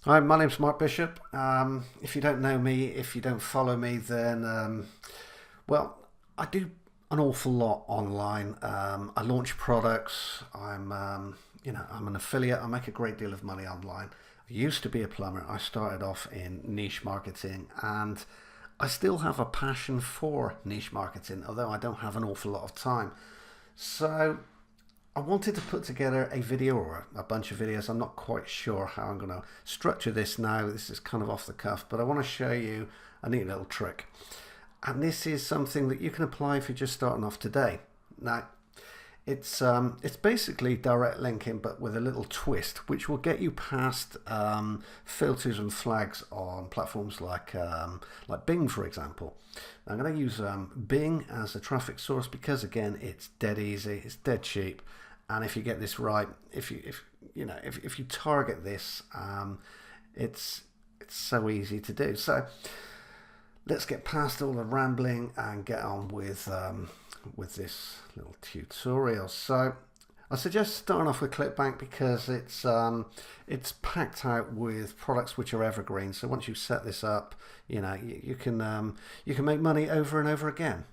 Hi, my name's Mark Bishop. If you don't know me, if you don't follow me, then well, I do an awful lot online. I launch products. I'm an affiliate. I make a great deal of money online. I used to be a plumber. I started off in niche marketing, and I still have a passion for niche marketing, although I don't have an awful lot of time. So I wanted to put together a video or a bunch of videos. I'm not quite sure how I'm going to structure this now. This is kind of off the cuff, but I want to show you a neat little trick. And this is something that you can apply if you're just starting off today. Now, it's basically direct linking, but with a little twist, which will get you past filters and flags on platforms like Bing, for example. I'm going to use Bing as a traffic source because again, it's dead easy, it's dead cheap, and if you get this right, if you target this, it's so easy to do. So let's get past all the rambling and get on with this little tutorial. So I suggest starting off with ClickBank because it's packed out with products which are evergreen. So once you set this up, you can make money over and over again.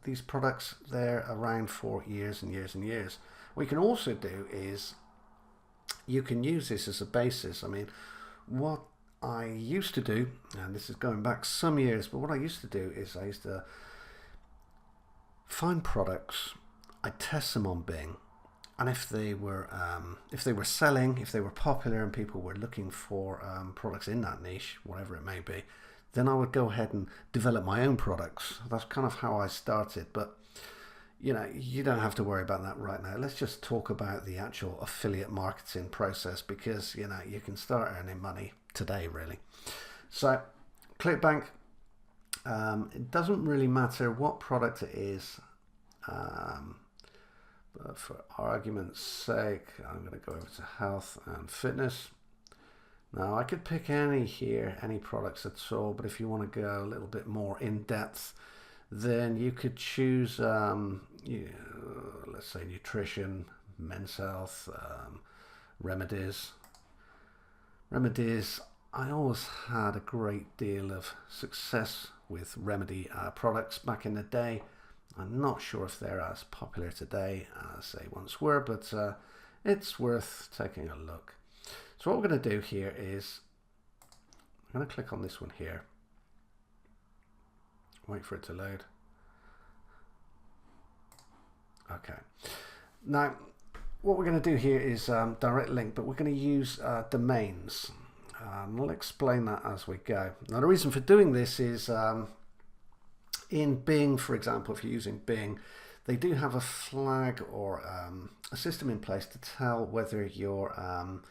These products, they're around for years and years and years. What you can also do is you can use this as a basis. I mean, what I used to do, and this is going back some years, but what I used to do is I used to find products, I test them on Bing, and if they were selling, if they were popular, and people were looking for products in that niche, whatever it may be, then I would go ahead and develop my own products. That's kind of how I started, but you don't have to worry about that right now. Let's just talk about the actual affiliate marketing process because you can start earning money today, really. So, ClickBank. It doesn't really matter what product it is, but for argument's sake, I'm going to go over to health and fitness. Now, I could pick any here, any products at all, but if you want to go a little bit more in depth, then you could choose, let's say, nutrition, men's health, remedies. Remedies, I always had a great deal of success with remedy products back in the day. I'm not sure if they're as popular today as they once were, but it's worth taking a look. So what we're going to do here is I'm going to click on this one here. Wait for it to load. Okay. Now, what we're going to do here is direct link, but we're going to use domains. I'll explain that as we go. Now, the reason for doing this is in Bing, for example, if you're using Bing, they do have a flag or a system in place to tell whether you're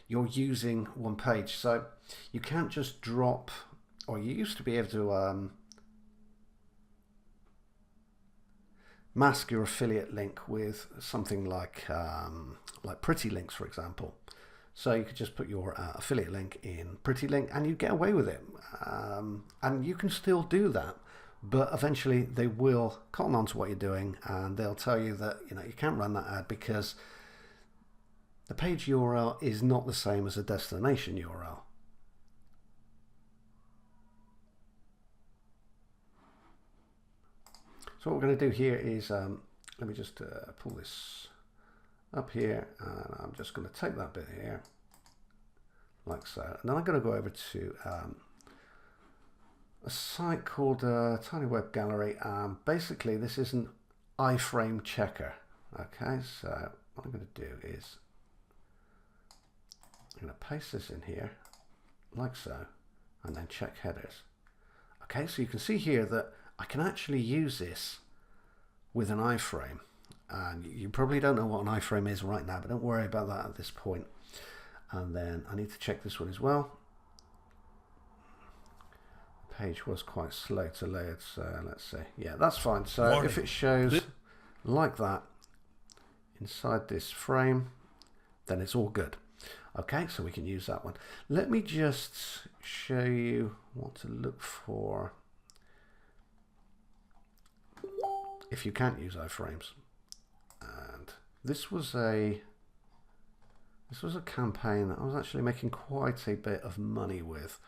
using one page. So you can't just drop, or you used to be able to mask your affiliate link with something like Pretty Links, for example. So you could just put your affiliate link in Pretty Link and you get away with it. And you can still do that, but eventually they will cotton on to what you're doing and they'll tell you that you can't run that ad because the page URL is not the same as the destination URL. So what we're going to do here is, let me just pull this up here, and I'm just going to take that bit here, like so. And then I'm going to go over to a site called Tiny Web Gallery. Basically, this is an iframe checker. Okay, so what I'm going to do is I'm going to paste this in here, like so, and then check headers. Okay, so you can see here that I can actually use this with an iframe. And you probably don't know what an iframe is right now, but don't worry about that at this point. And then I need to check this one as well. The page was quite slow to load, so let's see. Yeah, that's fine. So Warning. If it shows like that inside this frame, then it's all good. Okay, so we can use that one. Let me just show you what to look for if you can't use iframes. And this was a This was a campaign that I was actually making quite a bit of money with.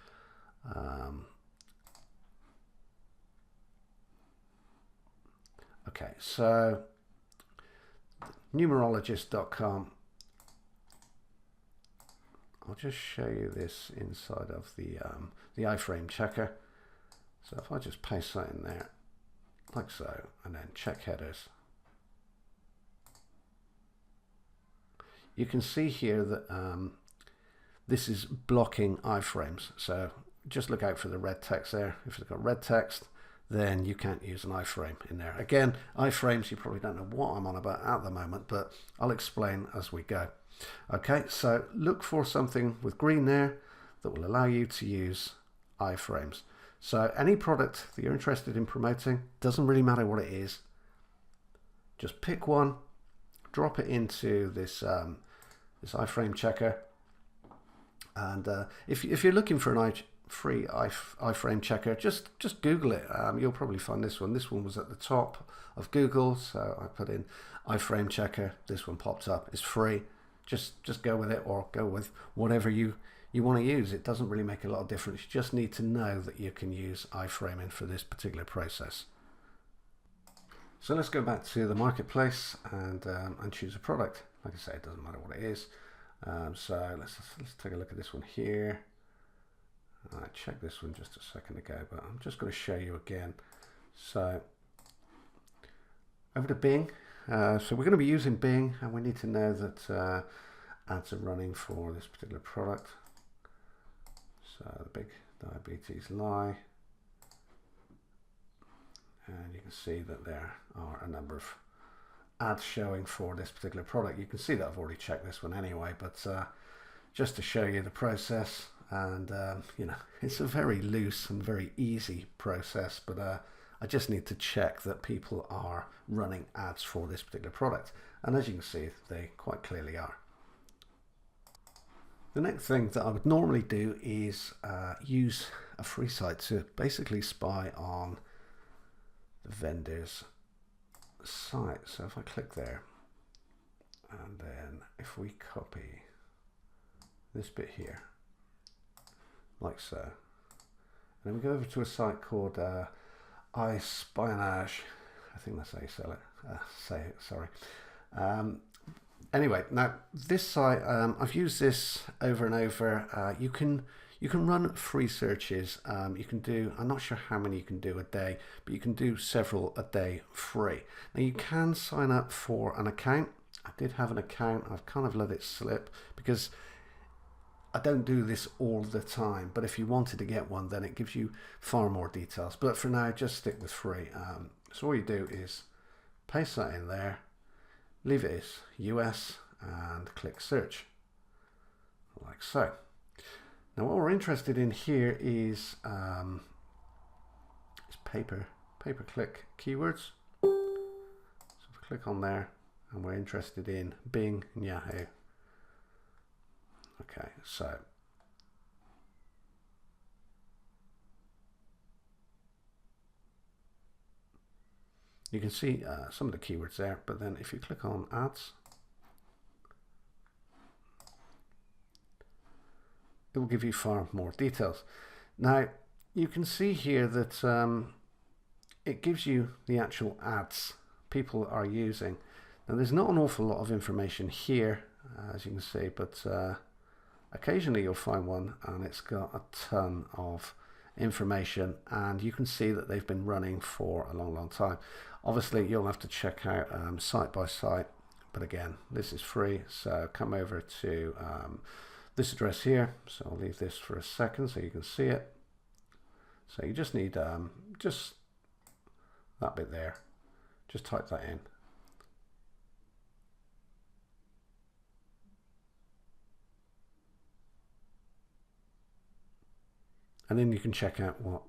Okay, so numerologist.com. I'll just show you this inside of the iframe checker. So if I just paste that in there, like so, and then check headers, you can see here that this is blocking iframes. So just look out for the red text there. If it's got red text, then you can't use an iframe in there. Again, iframes, you probably don't know what I'm on about at the moment, but I'll explain as we go. Okay, so look for something with green there that will allow you to use iframes. So any product that you're interested in promoting, doesn't really matter what it is, just pick one, drop it into this this iframe checker, and if you're looking for an free iframe checker, just Google it. You'll probably find this one. This one was at the top of Google, so I put in iframe checker. This one popped up. It's free. Just go with it, or go with whatever you want to use. It doesn't really make a lot of difference. You just need to know that you can use iframing for this particular process. So let's go back to the marketplace and choose a product. Like I say, it doesn't matter what it is. So let's take a look at this one here. I checked this one just a second ago, but I'm just going to show you again. So over to Bing. So we're going to be using Bing, and we need to know that ads are running for this particular product. So the big diabetes lie. And you can see that there are a number of ads showing for this particular product. You can see that I've already checked this one anyway, but just to show you the process, and you know, it's a very loose and very easy process, but I just need to check that people are running ads for this particular product, and as you can see, they quite clearly are. The next thing that I would normally do is use a free site to basically spy on the vendor's site. So if I click there, and then if we copy this bit here, like so, and then we go over to a site called iSpionage. I think that's how you say it, sorry. Anyway, now this site, I've used this over and over. You can run free searches. You can do, I'm not sure how many you can do a day, but you can do several a day free. Now you can sign up for an account. I did have an account. I've kind of let it slip because I don't do this all the time, but if you wanted to get one, then it gives you far more details. But for now, just stick with free. So all you do is paste that in there, leave it as US, and click search, like so. Now what we're interested in here is pay-per-click keywords. So if we click on there, and we're interested in Bing and Yahoo. Okay, so you can see some of the keywords there, but then if you click on ads, it will give you far more details. Now you can see here that it gives you the actual ads people are using. Now there's not an awful lot of information here, as you can see, but occasionally you'll find one and it's got a ton of information, and you can see that they've been running for a long time. Obviously you'll have to check out site by site, but again, this is free, so come over to this address here. So I'll leave this for a second so you can see it. So you just need just that bit there, just type that in. And then you can check out what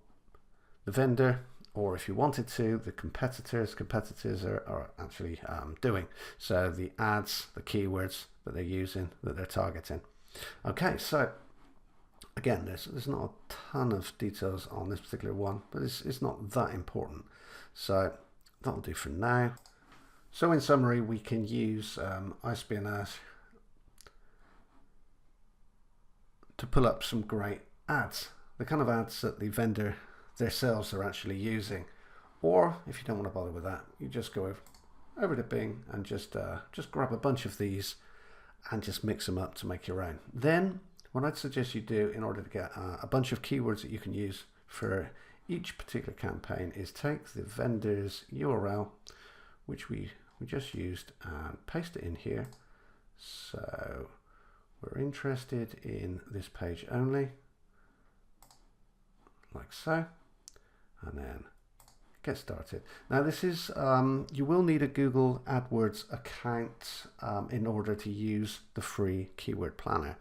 the vendor, or if you wanted to, the competitors are actually doing. So the ads, the keywords that they're using, that they're targeting. Okay, so again, there's not a ton of details on this particular one, but it's not that important. So that'll do for now. So in summary, we can use iSpionage to pull up some great ads, the kind of ads that the vendor themselves are actually using. Or if you don't want to bother with that, you just go over to Bing and just grab a bunch of these and just mix them up to make your own. Then what I'd suggest you do in order to get a bunch of keywords that you can use for each particular campaign is take the vendor's URL, which we just used, and paste it in here. So we're interested in this page only, like so, and then get started. Now this is, you will need a Google AdWords account in order to use the free keyword planner.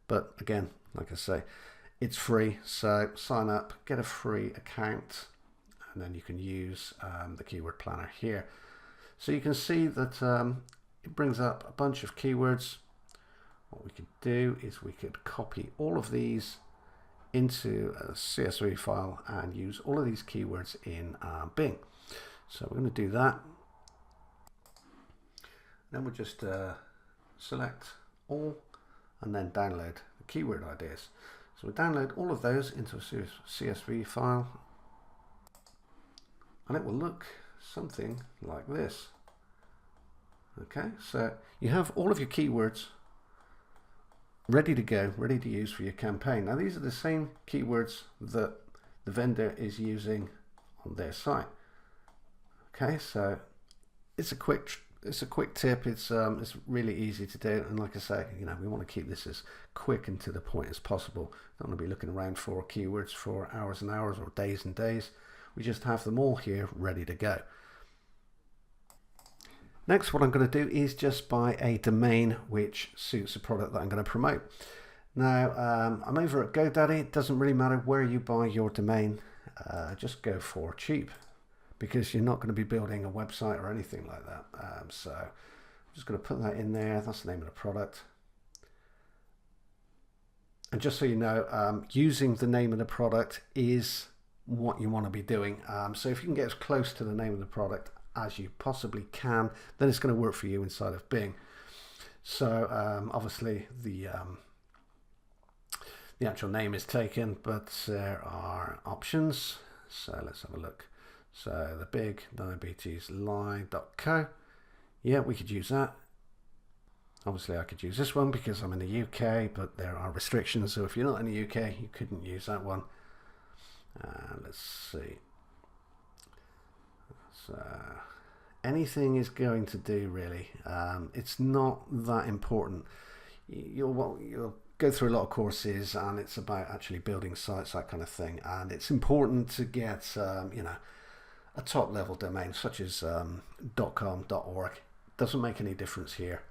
But again, like I say, it's free, so sign up, get a free account, and then you can use the keyword planner here. So you can see that it brings up a bunch of keywords. What we could do is we could copy all of these into a CSV file and use all of these keywords in Bing. So we're going to do that. Then we'll just select all and then download the keyword ideas. So we'll download all of those into a CSV file, and it will look something like this. Okay, so you have all of your keywords ready to go, ready to use for your campaign. Now these are the same keywords that the vendor is using on their site. Okay, so it's a quick tip. It's really easy to do, and like I say, you know, we want to keep this as quick and to the point as possible. Don't want to be looking around for keywords for hours and hours or days and days. We just have them all here ready to go. Next, what I'm going to do is just buy a domain which suits the product that I'm going to promote. Now, I'm over at GoDaddy. It doesn't really matter where you buy your domain. Just go for cheap, because you're not going to be building a website or anything like that. So I'm just going to put that in there. That's the name of the product. And just so you know, using the name of the product is what you want to be doing. So if you can get as close to the name of the product as you possibly can, then it's going to work for you inside of Bing. So obviously the actual name is taken, but there are options. So let's have a look. So the big diabetesline.co. Yeah, we could use that. Obviously I could use this one because I'm in the UK, but there are restrictions. So if you're not in the UK, you couldn't use that one. Let's see. So anything is going to do, really. It's not that important. You'll go through a lot of courses, and it's about actually building sites, that kind of thing. And it's important to get you know, a top level domain such as .com, .org. Doesn't make any difference here.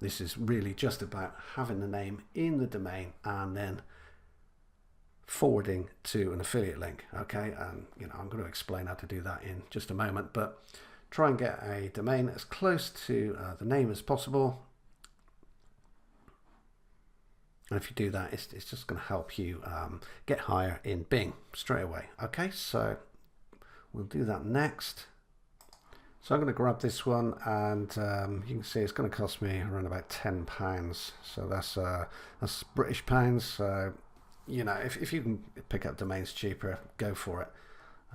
This is really just about having the name in the domain and then forwarding to an affiliate link. Okay, and you know, I'm going to explain how to do that in just a moment, but try and get a domain as close to the name as possible. And if you do that, it's just going to help you get higher in Bing straight away. Okay, so we'll do that next. So I'm going to grab this one, and you can see it's going to cost me around about £10. So that's British pounds. So you know, if you can pick up domains cheaper, go for it.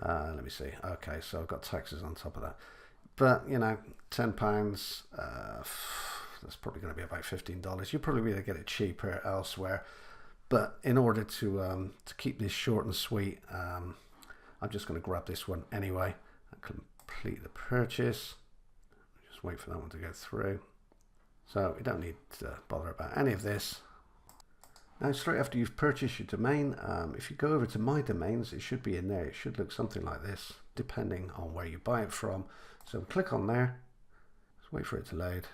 Let me see. Okay, so I've got taxes on top of that. But, you know, £10, that's probably going to be about $15. You'll probably be able to get it cheaper elsewhere. But in order to keep this short and sweet, I'm just going to grab this one anyway and complete the purchase. Just wait for that one to go through. So we don't need to bother about any of this. Now, straight after you've purchased your domain, if you go over to My Domains, it should be in there. It should look something like this, depending on where you buy it from. So we'll click on there, just wait for it to load.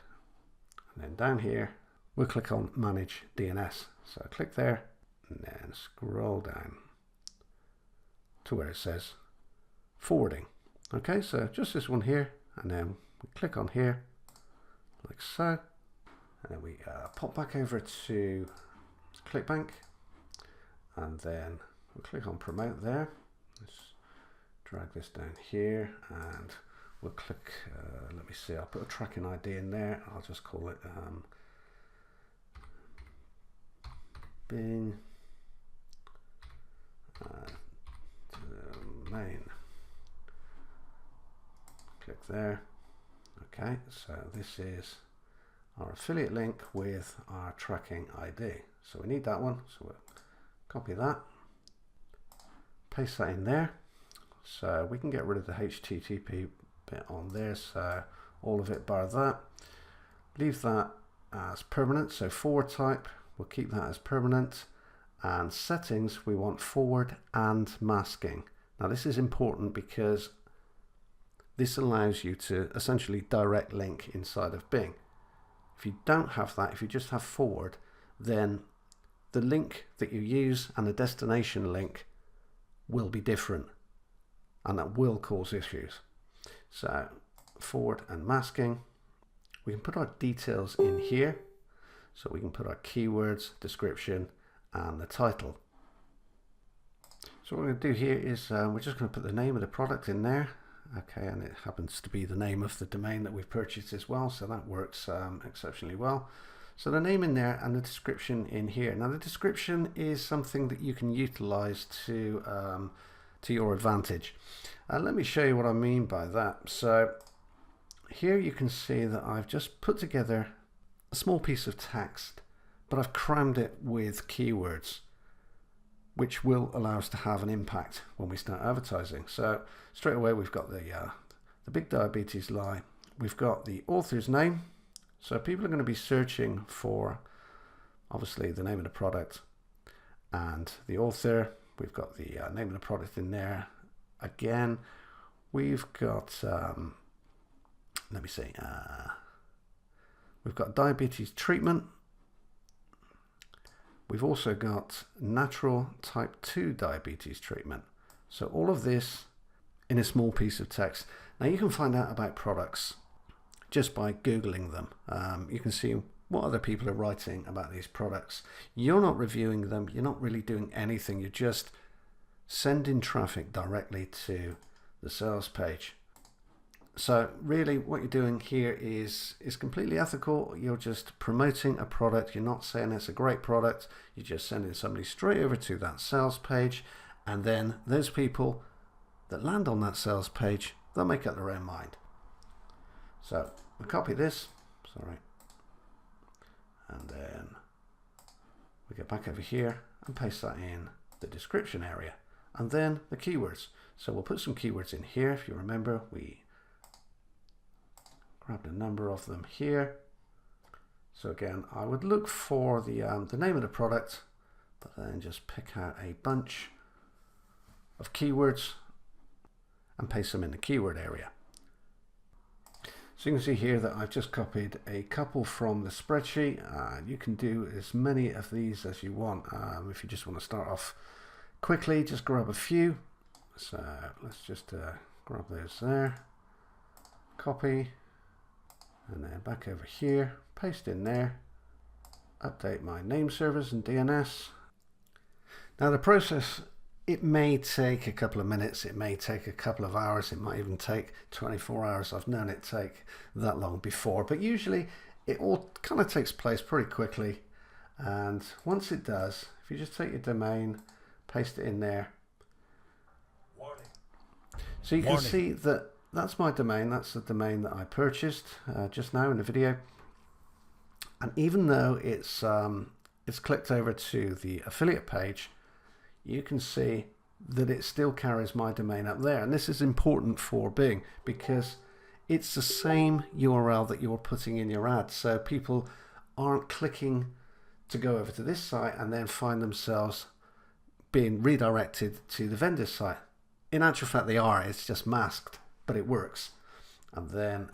And then down here, we'll click on Manage DNS. So click there, and then scroll down to where it says Forwarding. Okay, so just this one here, and then we click on here, like so. And then we pop back over to ClickBank, and then we'll click on Promote there. Let's drag this down here, and we'll click, let me see, I'll put a tracking ID in there. I'll just call it Bing domain. Click there. Okay, so this is our affiliate link with our tracking ID. So we need that one. So we'll copy that, paste that in there. So we can get rid of the HTTP bit on there. So all of it bar that. Leave that as permanent. So forward type, we'll keep that as permanent. And settings, we want forward and masking. Now this is important because this allows you to essentially direct link inside of Bing. If you don't have that, if you just have forward, then the link that you use and the destination link will be different, and that will cause issues. So forward and masking, we can put our details in here. So we can put our keywords, description, and the title. So what we're going to do here is we're just going to put the name of the product in there. Okay, and it happens to be the name of the domain that we've purchased as well, so that works exceptionally well. So the name in there and the description in here. Now the description is something that you can utilize to your advantage. Let me show you what I mean by that. So here you can see that I've just put together a small piece of text, but I've crammed it with keywords, which will allow us to have an impact when we start advertising. So straight away we've got the big diabetes lie. We've got the author's name. So people are going to be searching for obviously the name of the product and the author. We've got the name of the product in there. Again, we've got let me see. We've got diabetes treatment. We've also got natural type 2 diabetes treatment. So all of this in a small piece of text. Now you can find out about products just by Googling them. You can see what other people are writing about these products. You're not reviewing them. You're not really doing anything. You're just sending traffic directly to the sales page. So really what you're doing here is completely ethical. You're just promoting a product. You're not saying it's a great product. You're just sending somebody straight over to that sales page, and then those people that land on that sales page, they'll make up their own mind. So we copy this, sorry, and then we get back over here and paste that in the description area, and then the keywords. So we'll put some keywords in here. If you remember, we grabbed a number of them here. So again, I would look for the name of the product, but then just pick out a bunch of keywords and paste them in the keyword area. So you can see here that I've just copied a couple from the spreadsheet. You can do as many of these as you want. If you just want to start off quickly, just grab a few. So let's just grab those there, copy, and then back over here, paste in there, update my name servers and DNS. Now the process, it may take a couple of minutes, it may take a couple of hours, it might even take 24 hours. I've known it take that long before, but usually it all kind of takes place pretty quickly. And once it does, if you just take your domain, paste it in there. Warning. So you can see that that's my domain. That's the domain that I purchased just now in the video. And even though it's clicked over to the affiliate page, you can see that it still carries my domain up there. And this is important for Bing because it's the same URL that you're putting in your ad. So people aren't clicking to go over to this site and then find themselves being redirected to the vendor's site. In actual fact, they are. It's just masked, but it works. And then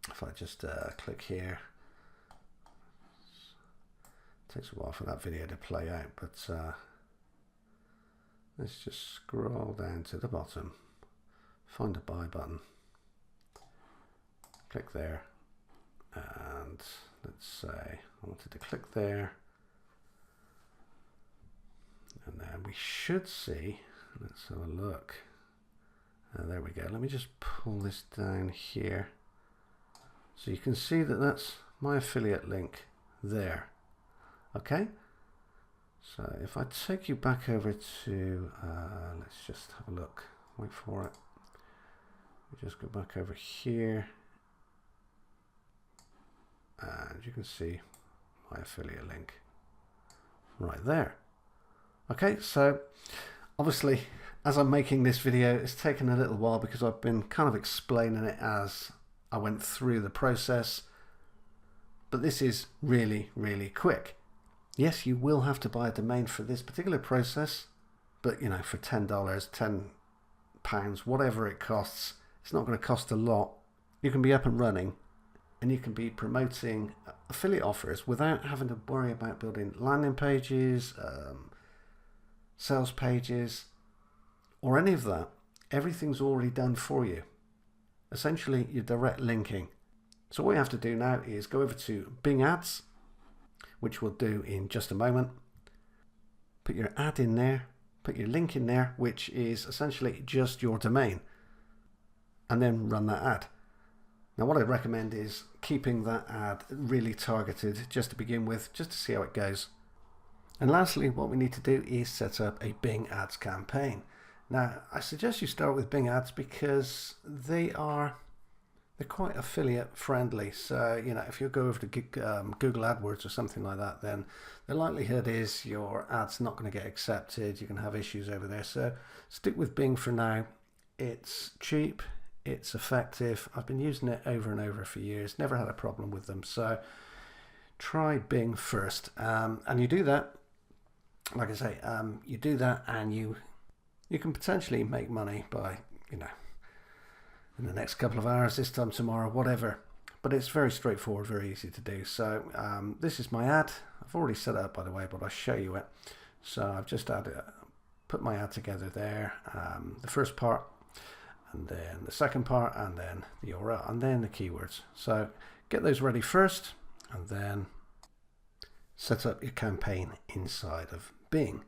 if I just click here, takes a while for that video to play out, but let's just scroll down to the bottom, find a buy button, click there, and let's say I wanted to click there, and then we should see, let's have a look, there we go. Let me just pull this down here so you can see that that's my affiliate link there. Okay, so if I take you back over to, let's just have a look, wait for it. We just go back over here, and you can see my affiliate link right there. Okay, so obviously as I'm making this video, it's taken a little while because I've been kind of explaining it as I went through the process, but this is really, really quick. Yes, you will have to buy a domain for this particular process, but you know, for $10, £10, whatever it costs, it's not going to cost a lot. You can be up and running, and you can be promoting affiliate offers without having to worry about building landing pages, sales pages, or any of that. Everything's already done for you. Essentially, you're direct linking. So what you have to do now is go over to Bing Ads, which we'll do in just a moment. Put your ad in there, put your link in there, which is essentially just your domain, and then run that ad. Now what I'd recommend is keeping that ad really targeted just to begin with, just to see how it goes. And lastly, what we need to do is set up a Bing Ads campaign. Now I suggest you start with Bing Ads because they're quite affiliate friendly. So you know, if you go over to Google AdWords or something like that, then the likelihood is your ad's not going to get accepted. You can have issues over there. So stick with Bing for now. It's cheap. It's effective. I've been using it over and over for years. Never had a problem with them. So try Bing first. And you do that, like I say, you do that and you can potentially make money by, you know, in the next couple of hours, this time tomorrow, whatever. But it's very straightforward, very easy to do. So this is my ad. I've already set it up, by the way, but I'll show you it. So I've just put my ad together there. The first part, and then the second part, and then the URL, and then the keywords. So get those ready first, and then set up your campaign inside of Bing.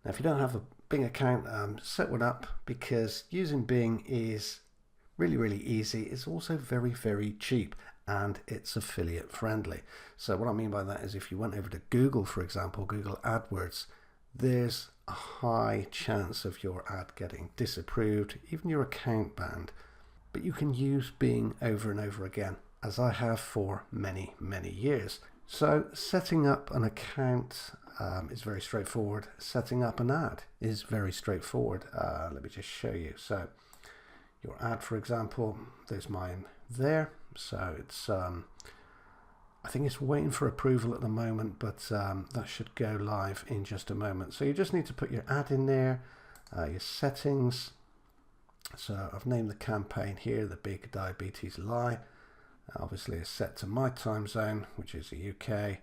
Now, if you don't have a Bing account, set one up, because using Bing is really, really easy. It's also very, very cheap, and it's affiliate friendly. So what I mean by that is if you went over to Google, for example, Google AdWords, there's a high chance of your ad getting disapproved, even your account banned. But you can use Bing over and over again, as I have for many, many years. So setting up an account is very straightforward. Setting up an ad is very straightforward. Let me just show you. So your ad, for example, there's mine there. So it's I think it's waiting for approval at the moment, but that should go live in just a moment. So you just need to put your ad in there, your settings. So I've named the campaign here, The Big Diabetes Lie. Obviously it's set to my time zone, which is the UK,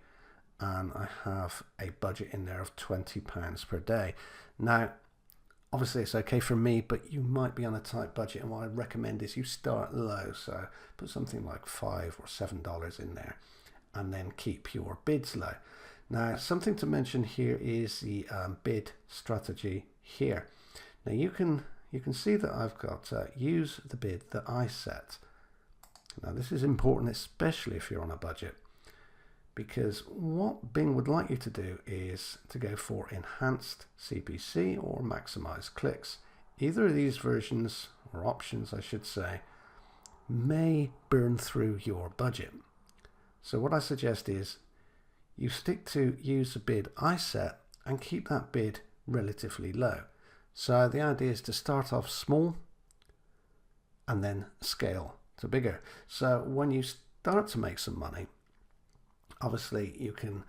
and I have a budget in there of £20 per day. Now, obviously it's okay for me, but you might be on a tight budget, and what I recommend is you start low. So put something like $5 or $7 in there, and then keep your bids low. Now, something to mention here is the bid strategy here. Now you can see that I've got use the bid that I set. Now this is important, especially if you're on a budget, because what Bing would like you to do is to go for enhanced CPC or maximize clicks. Either of these versions, or options I should say, may burn through your budget. So what I suggest is you stick to use the bid I set and keep that bid relatively low. So the idea is to start off small and then scale to bigger. So when you start to make some money, obviously you can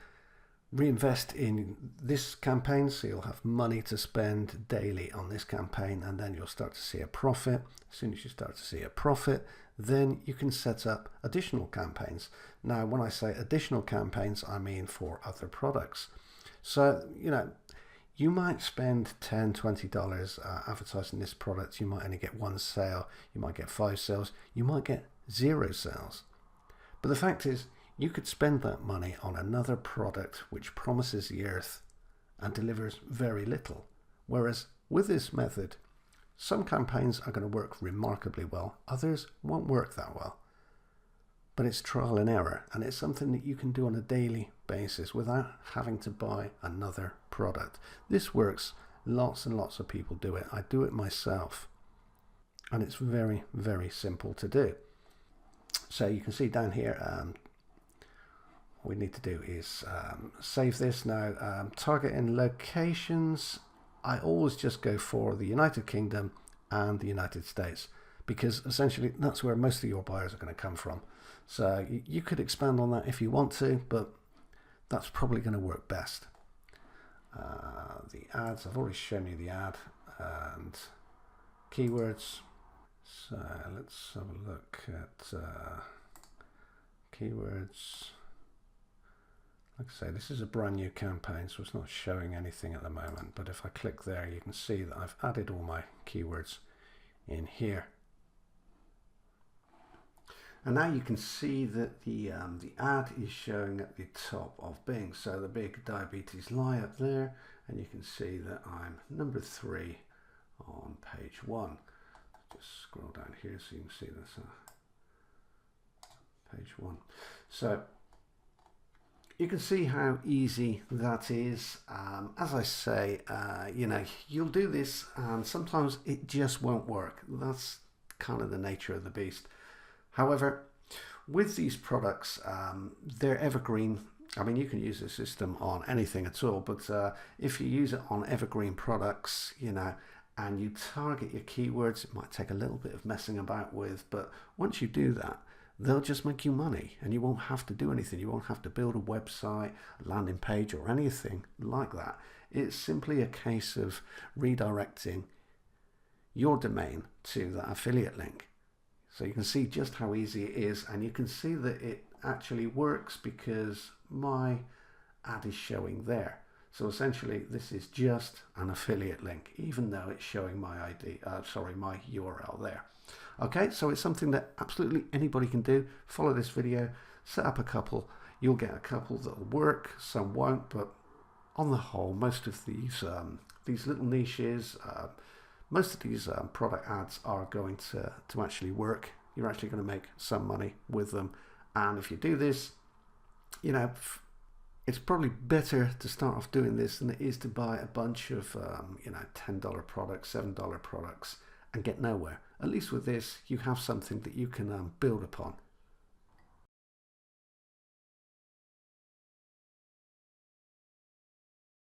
reinvest in this campaign, so you'll have money to spend daily on this campaign, and then you'll start to see a profit. As soon as you start to see a profit, then you can set up additional campaigns. Now, when I say additional campaigns, I mean for other products. So, you know, you might spend $10, $20 advertising this product. You might only get one sale. You might get 5 sales. You might get 0 sales. But the fact is, you could spend that money on another product which promises the earth and delivers very little. Whereas with this method, some campaigns are going to work remarkably well. Others won't work that well. but it's trial and error, and it's something that you can do on a daily basis without having to buy another product. This works. Lots and lots of people do it. I do it myself, and it's very, very simple to do. So you can see down here, what we need to do is save this. Now, targeting locations, I always just go for the United Kingdom and the United States, because essentially that's where most of your buyers are going to come from. So you could expand on that if you want to, but that's probably going to work best. The ads, I've already shown you the ad and keywords. So let's have a look at keywords. Like I say, this is a brand new campaign, so it's not showing anything at the moment. But if I click there, you can see that I've added all my keywords in here. And now you can see that the ad is showing at the top of Bing. So the big diabetes lie up there, and you can see that I'm number 3 on page 1. Just scroll down here so you can see this. Page 1. So you can see how easy that is. As I say, you know, you'll do this and sometimes it just won't work. That's kind of the nature of the beast. However, with these products, they're evergreen. I mean, you can use the system on anything at all, but if you use it on evergreen products, you know, and you target your keywords, it might take a little bit of messing about with, but once you do that, they'll just make you money and you won't have to do anything. You won't have to build a website, a landing page, or anything like that. It's simply a case of redirecting your domain to that affiliate link. So you can see just how easy it is, and you can see that it actually works because my ad is showing there. So essentially this is just an affiliate link, even though it's showing my my URL there. Okay, so it's something that absolutely anybody can do. Follow this video, set up a couple. You'll get a couple that'll work, some won't, but on the whole, most of these little niches, most of these product ads are going to actually work. You're actually going to make some money with them. And if you do this, you know, it's probably better to start off doing this than it is to buy a bunch of, you know, $10 products, $7 products and get nowhere. At least with this, you have something that you can build upon.